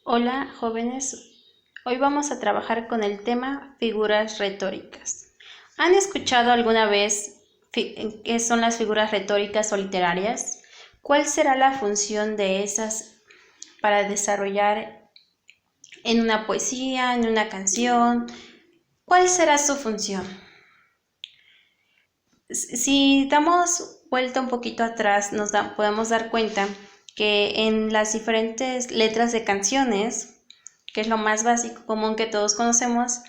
Hola jóvenes, hoy vamos a trabajar con el tema figuras retóricas. ¿Han escuchado alguna vez qué son las figuras retóricas o literarias? ¿Cuál será la función de esas para desarrollar en una poesía, en una canción? ¿Cuál será su función? Si damos vuelta un poquito atrás, podemos dar cuenta que en las diferentes letras de canciones, que es lo más básico, común que todos conocemos,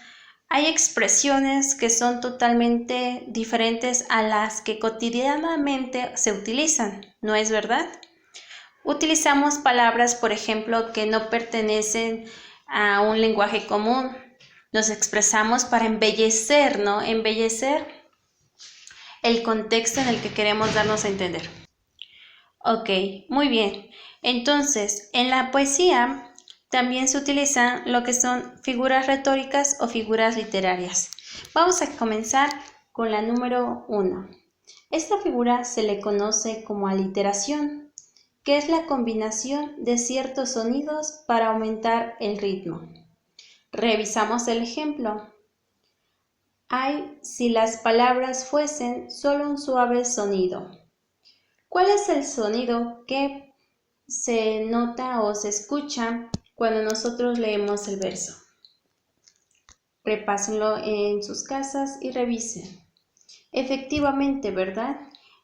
hay expresiones que son totalmente diferentes a las que cotidianamente se utilizan, ¿no es verdad? Utilizamos palabras, por ejemplo, que no pertenecen a un lenguaje común. Nos expresamos para embellecer, ¿no? Embellecer el contexto en el que queremos darnos a entender. Ok, muy bien. Entonces, en la poesía también se utilizan lo que son figuras retóricas o figuras literarias. Vamos a comenzar con la número 1. Esta figura se le conoce como aliteración, que es la combinación de ciertos sonidos para aumentar el ritmo. Revisamos el ejemplo. Ay, si las palabras fuesen solo un suave sonido. ¿Cuál es el sonido que se nota o se escucha cuando nosotros leemos el verso? Repásenlo en sus casas y revisen. Efectivamente, ¿verdad?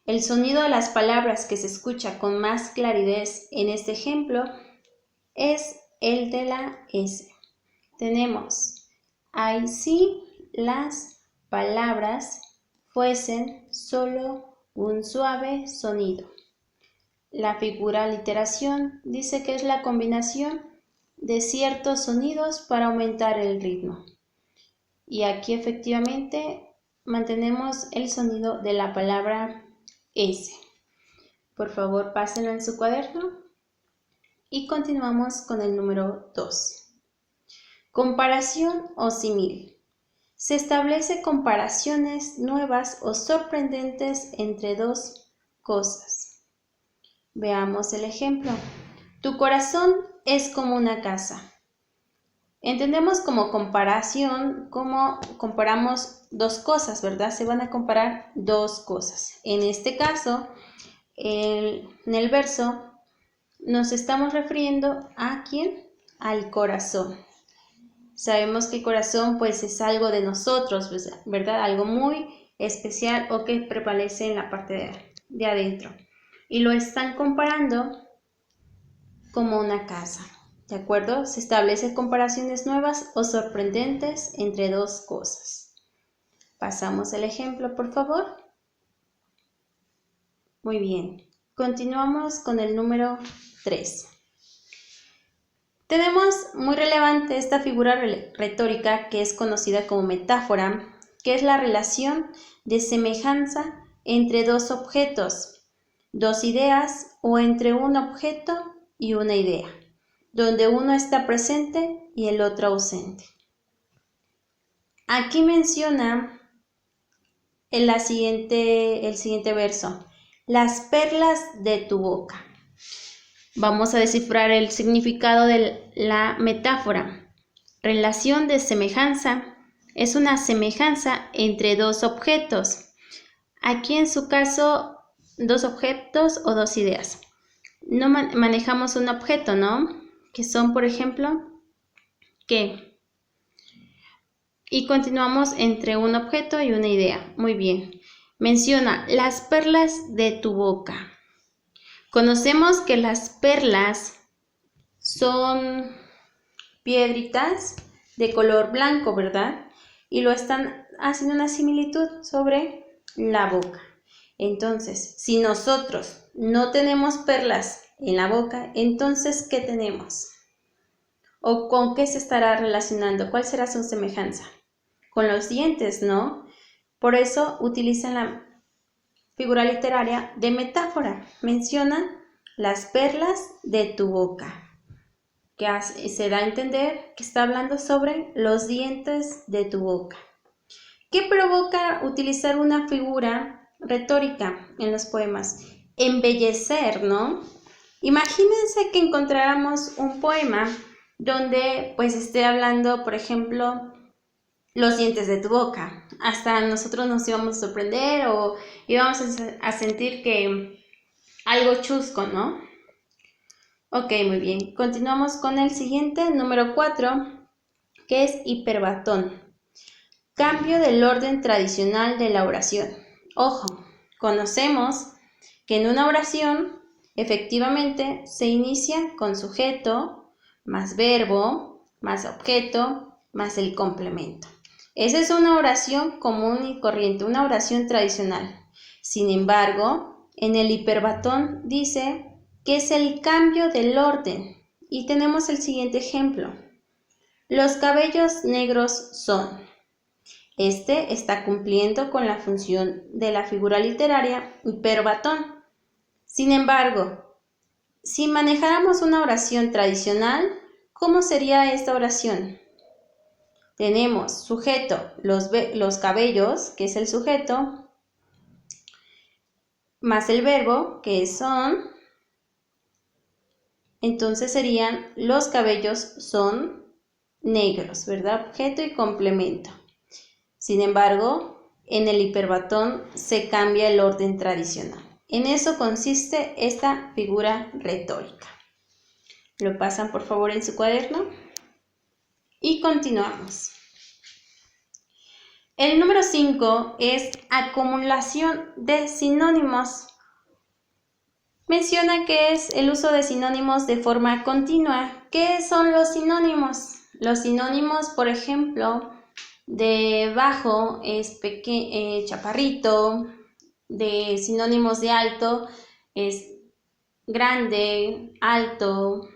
El sonido de las palabras que se escucha con más claridad en este ejemplo es el de la S. Tenemos, ay, si las palabras fuesen solo un suave sonido. La figura aliteración dice que es la combinación de ciertos sonidos para aumentar el ritmo. Y aquí efectivamente mantenemos el sonido de la palabra S. Por favor, pásenlo en su cuaderno. Y continuamos con el número 2. Comparación o símil. Se establece comparaciones nuevas o sorprendentes entre dos cosas. Veamos el ejemplo. Tu corazón es como una casa. Entendemos como comparación, como comparamos dos cosas, ¿verdad? Se van a comparar dos cosas. En este caso, en el verso, nos estamos refiriendo ¿a quién? Al corazón. Sabemos que el corazón pues es algo de nosotros, ¿verdad? Algo muy especial o que prevalece en la parte de adentro. Y lo están comparando como una casa, ¿de acuerdo? Se establecen comparaciones nuevas o sorprendentes entre dos cosas. Pasamos el ejemplo, por favor. Muy bien. Continuamos con el número 3. Tenemos muy relevante esta figura retórica que es conocida como metáfora, que es la relación de semejanza entre dos objetos, dos ideas o entre un objeto y una idea, donde uno está presente y el otro ausente. Aquí menciona el siguiente verso, las perlas de tu boca. Vamos a descifrar el significado de la metáfora. Relación de semejanza es una semejanza entre dos objetos. Aquí en su caso, dos objetos o dos ideas. No manejamos un objeto, ¿no? Que son, por ejemplo, ¿qué? Y continuamos entre un objeto y una idea. Muy bien. Menciona las perlas de tu boca. Conocemos que las perlas son piedritas de color blanco, ¿verdad? Y lo están haciendo una similitud sobre la boca. Entonces, si nosotros no tenemos perlas en la boca, entonces, ¿qué tenemos? ¿O con qué se estará relacionando? ¿Cuál será su semejanza? Con los dientes, ¿no? Por eso utilizan la figura literaria de metáfora. Mencionan las perlas de tu boca, que se da a entender que está hablando sobre los dientes de tu boca. ¿Qué provoca utilizar una figura retórica en los poemas? Embellecer, ¿no? Imagínense que encontráramos un poema donde pues esté hablando, por ejemplo, los dientes de tu boca. Hasta nosotros nos íbamos a sorprender o íbamos a sentir que algo chusco, ¿no? Ok, muy bien. Continuamos con el siguiente, número 4, que es hiperbatón. Cambio del orden tradicional de la oración. Ojo, conocemos que en una oración efectivamente se inicia con sujeto, más verbo, más objeto, más el complemento. Esa es una oración común y corriente, una oración tradicional. Sin embargo, en el hiperbatón dice que es el cambio del orden. Y tenemos el siguiente ejemplo. Los cabellos negros son. Este está cumpliendo con la función de la figura literaria hiperbatón. Sin embargo, si manejáramos una oración tradicional, ¿cómo sería esta oración? Tenemos sujeto, los cabellos, que es el sujeto, más el verbo, que es son. Entonces serían los cabellos son negros, ¿verdad? Objeto y complemento. Sin embargo, en el hiperbatón se cambia el orden tradicional. En eso consiste esta figura retórica. Lo pasan por favor en su cuaderno y continuamos. El número 5 es acumulación de sinónimos. Menciona que es el uso de sinónimos de forma continua. ¿Qué son los sinónimos? Los sinónimos, por ejemplo, de bajo es chaparrito, de sinónimos de alto es grande, alto,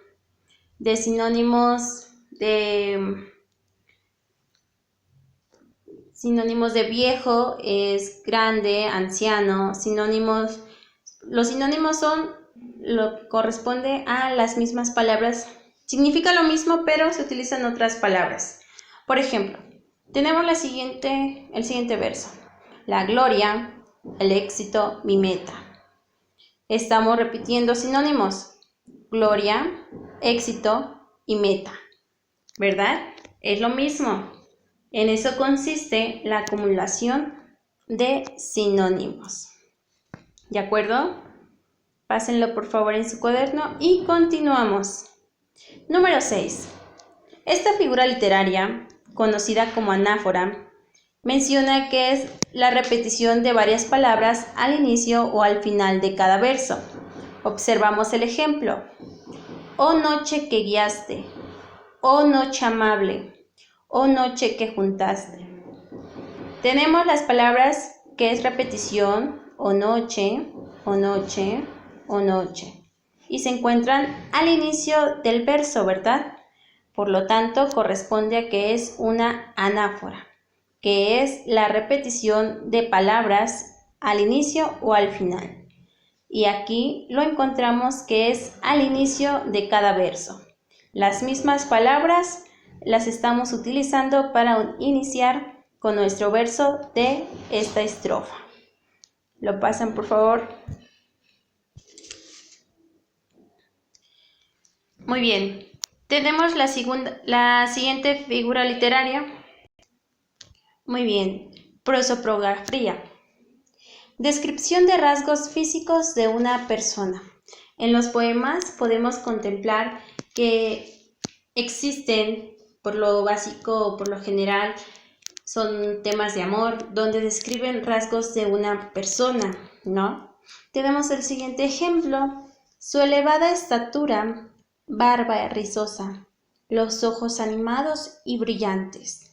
de sinónimos de viejo es grande, anciano, los sinónimos son lo que corresponde a las mismas palabras, significa lo mismo pero se utilizan otras palabras. Por ejemplo, tenemos el siguiente verso. La gloria, el éxito, mi meta. Estamos repitiendo sinónimos. Gloria, éxito y meta. ¿Verdad? Es lo mismo. En eso consiste la acumulación de sinónimos. ¿De acuerdo? Pásenlo por favor en su cuaderno y continuamos. Número 6. Esta figura literaria, conocida como anáfora, menciona que es la repetición de varias palabras al inicio o al final de cada verso. Observamos el ejemplo. Oh noche que guiaste, oh noche amable, oh noche que juntaste. Tenemos las palabras que es repetición, o noche, o noche, o noche. Y se encuentran al inicio del verso, ¿verdad? Por lo tanto, corresponde a que es una anáfora, que es la repetición de palabras al inicio o al final. Y aquí lo encontramos que es al inicio de cada verso. Las mismas palabras las estamos utilizando para iniciar con nuestro verso de esta estrofa. Lo pasan por favor. Muy bien. Tenemos la siguiente figura literaria. Muy bien. Prosopografía. Descripción de rasgos físicos de una persona. En los poemas podemos contemplar que existen, por lo básico o por lo general, son temas de amor, donde describen rasgos de una persona, ¿no? Tenemos el siguiente ejemplo. Su elevada estatura, barba rizosa, los ojos animados y brillantes.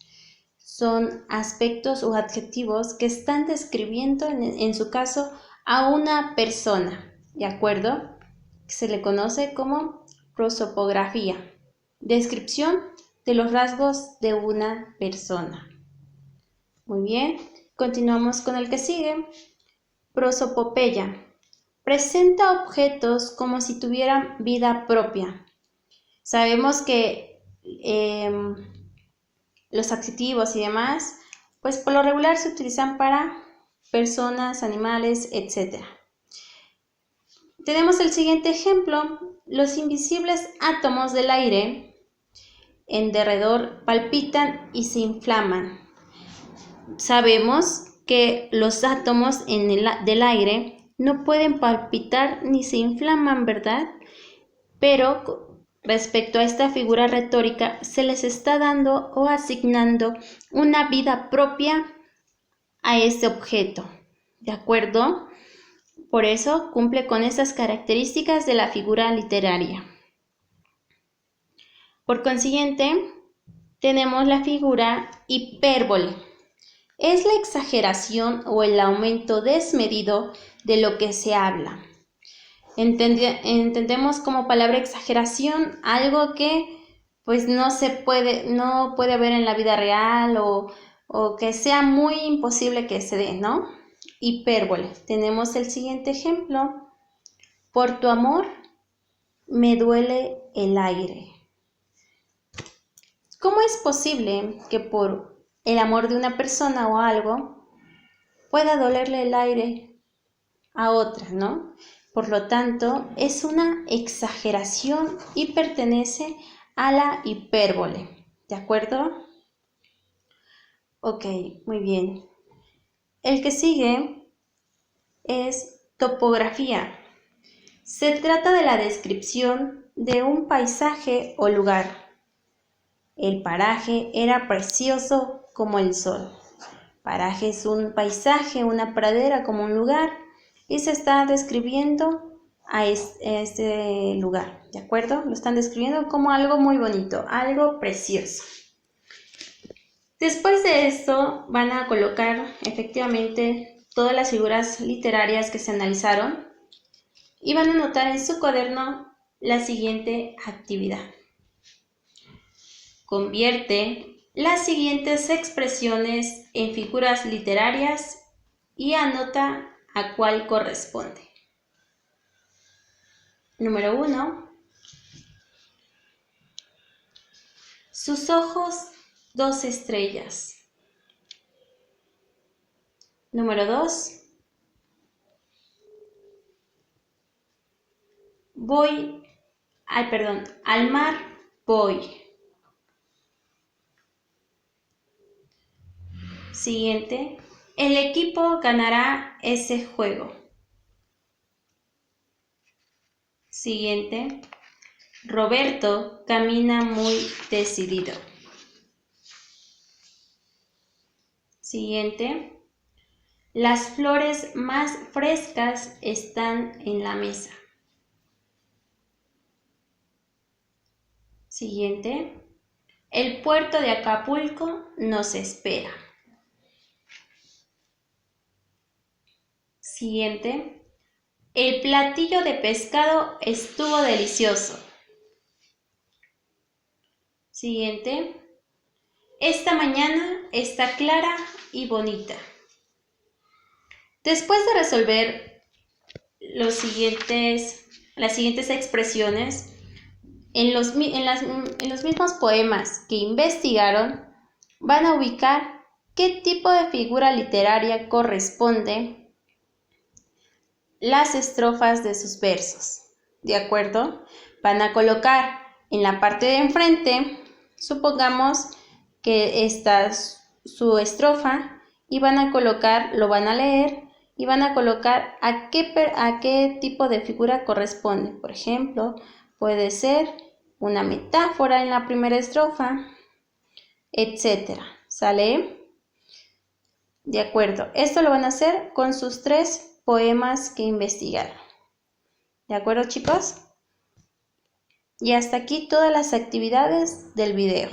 Son aspectos o adjetivos que están describiendo, en su caso, a una persona, ¿de acuerdo? Se le conoce como prosopografía, descripción de los rasgos de una persona. Muy bien, continuamos con el que sigue. Prosopopeya. Presenta objetos como si tuvieran vida propia. Sabemos que los adjetivos y demás, pues por lo regular se utilizan para personas, animales, etc. Tenemos el siguiente ejemplo. Los invisibles átomos del aire en derredor palpitan y se inflaman. Sabemos que los átomos del aire no pueden palpitar ni se inflaman, ¿verdad? Pero respecto a esta figura retórica, se les está dando o asignando una vida propia a ese objeto, ¿de acuerdo? Por eso cumple con esas características de la figura literaria. Por consiguiente, tenemos la figura hipérbole. Es la exageración o el aumento desmedido de lo que se habla. Entendemos como palabra exageración algo que pues no puede haber en la vida real o que sea muy imposible que se dé, ¿no? Hipérbole. Tenemos el siguiente ejemplo. Por tu amor me duele el aire. ¿Cómo es posible que por el amor de una persona o algo pueda dolerle el aire a otra, ¿no? Por lo tanto, es una exageración y pertenece a la hipérbole, ¿de acuerdo? Ok, muy bien. El que sigue es topografía. Se trata de la descripción de un paisaje o lugar. El paraje era precioso como el sol. Paraje es un paisaje, una pradera como un lugar y se está describiendo a este lugar, ¿de acuerdo? Lo están describiendo como algo muy bonito, algo precioso. Después de esto van a colocar efectivamente todas las figuras literarias que se analizaron y van a anotar en su cuaderno la siguiente actividad. Convierte las siguientes expresiones en figuras literarias y anota a cuál corresponde. Número 1. Sus ojos, 2 estrellas. Número 2. Al mar voy. Siguiente. El equipo ganará ese juego. Siguiente. Roberto camina muy decidido. Siguiente. Las flores más frescas están en la mesa. Siguiente. El puerto de Acapulco nos espera. Siguiente. El platillo de pescado estuvo delicioso. Siguiente. Esta mañana está clara y bonita. Después de resolver las siguientes expresiones, en los mismos poemas que investigaron, van a ubicar qué tipo de figura literaria corresponde las estrofas de sus versos, ¿de acuerdo? Van a colocar en la parte de enfrente, supongamos que esta es su estrofa, y van a leer y van a colocar a qué tipo de figura corresponde. Por ejemplo, puede ser una metáfora en la primera estrofa, etcétera. ¿Sale? De acuerdo. Esto lo van a hacer con sus 3 poemas que investigaron. ¿De acuerdo, chicos? Y hasta aquí todas las actividades del video.